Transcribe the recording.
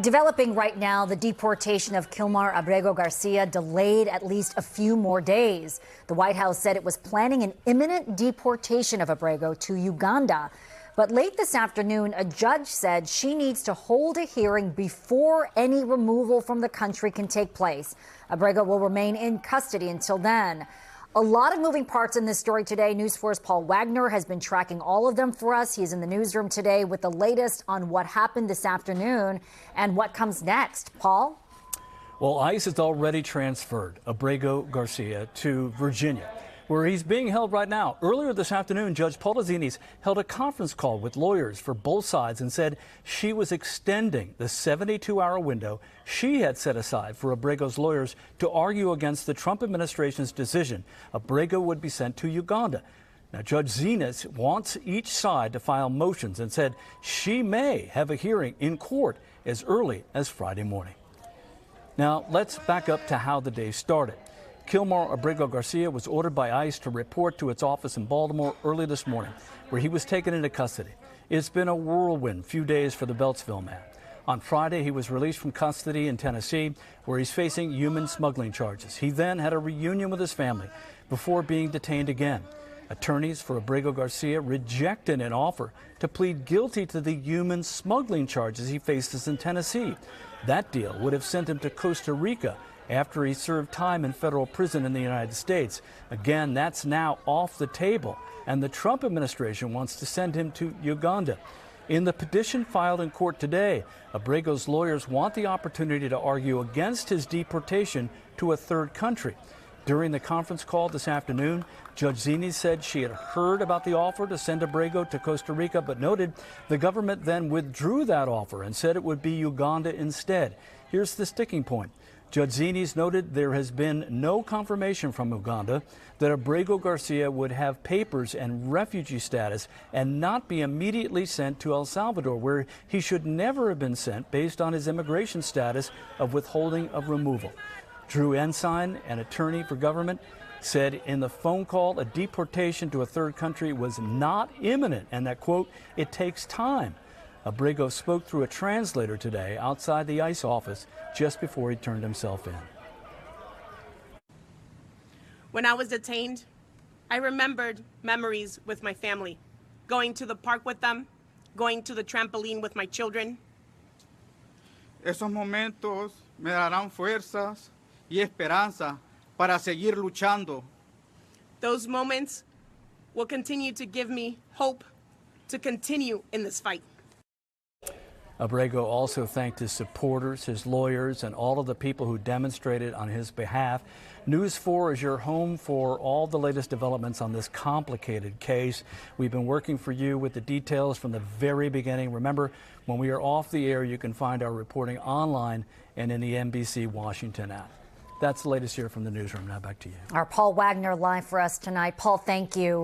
Developing right now, the deportation of Kilmar Abrego Garcia delayed at least a few more days. The White House said it was planning an imminent deportation of Abrego to Uganda. But late this afternoon, a judge said she needs to hold a hearing before any removal from the country can take place. Abrego will remain in custody until then. A lot of moving parts in this story today. News 4's Paul Wagner has been tracking all of them for us. He's in the newsroom today with the latest on what happened this afternoon and what comes next. Paul? Well, ICE has already transferred Abrego Garcia to Virginia, where he's being held right now. Earlier this afternoon, Judge Zinis held a conference call with lawyers for both sides and said she was extending the 72-hour window she had set aside for Abrego's lawyers to argue against the Trump administration's decision Abrego would be sent to Uganda. Now, Judge Zinis wants each side to file motions and said she may have a hearing in court as early as Friday morning. Now, let's back up to how the day started. Kilmar Abrego Garcia was ordered by ICE to report to its office in Baltimore early this morning, where he was taken into custody. It's been a whirlwind few days for the Beltsville man. On Friday, he was released from custody in Tennessee, where he's facing human smuggling charges. He then had a reunion with his family before being detained again. Attorneys for Abrego Garcia rejected an offer to plead guilty to the human smuggling charges he faces in Tennessee. That deal would have sent him to Costa Rica after he served time in federal prison in the United States. Again, that's now off the table, and the Trump administration wants to send him to Uganda. In the petition filed in court today, Abrego's lawyers want the opportunity to argue against his deportation to a third country. During the conference call this afternoon, Judge Zinis said she had heard about the offer to send Abrego to Costa Rica, but noted the government then withdrew that offer and said it would be Uganda instead. Here's the sticking point. Judge Zinis noted there has been no confirmation from Uganda that Abrego Garcia would have papers and refugee status and not be immediately sent to El Salvador, where he should never have been sent based on his immigration status of withholding of removal. Drew Ensign, an attorney for government, said in the phone call a deportation to a third country was not imminent and that, quote, it takes time. Abrego spoke through a translator today outside the ICE office just before he turned himself in. When I was detained, I remembered memories with my family, going to the park with them, going to the trampoline with my children. Esos momentos me darán fuerzas y esperanza para seguir luchando. Those moments will continue to give me hope to continue in this fight. Abrego also thanked his supporters, his lawyers, and all of the people who demonstrated on his behalf. News 4 is your home for all the latest developments on this complicated case. We've been working for you with the details from the very beginning. Remember, when we are off the air, you can find our reporting online and in the NBC Washington app. That's the latest here from the newsroom. Now back to you. Our Paul Wagner live for us tonight. Paul, thank you.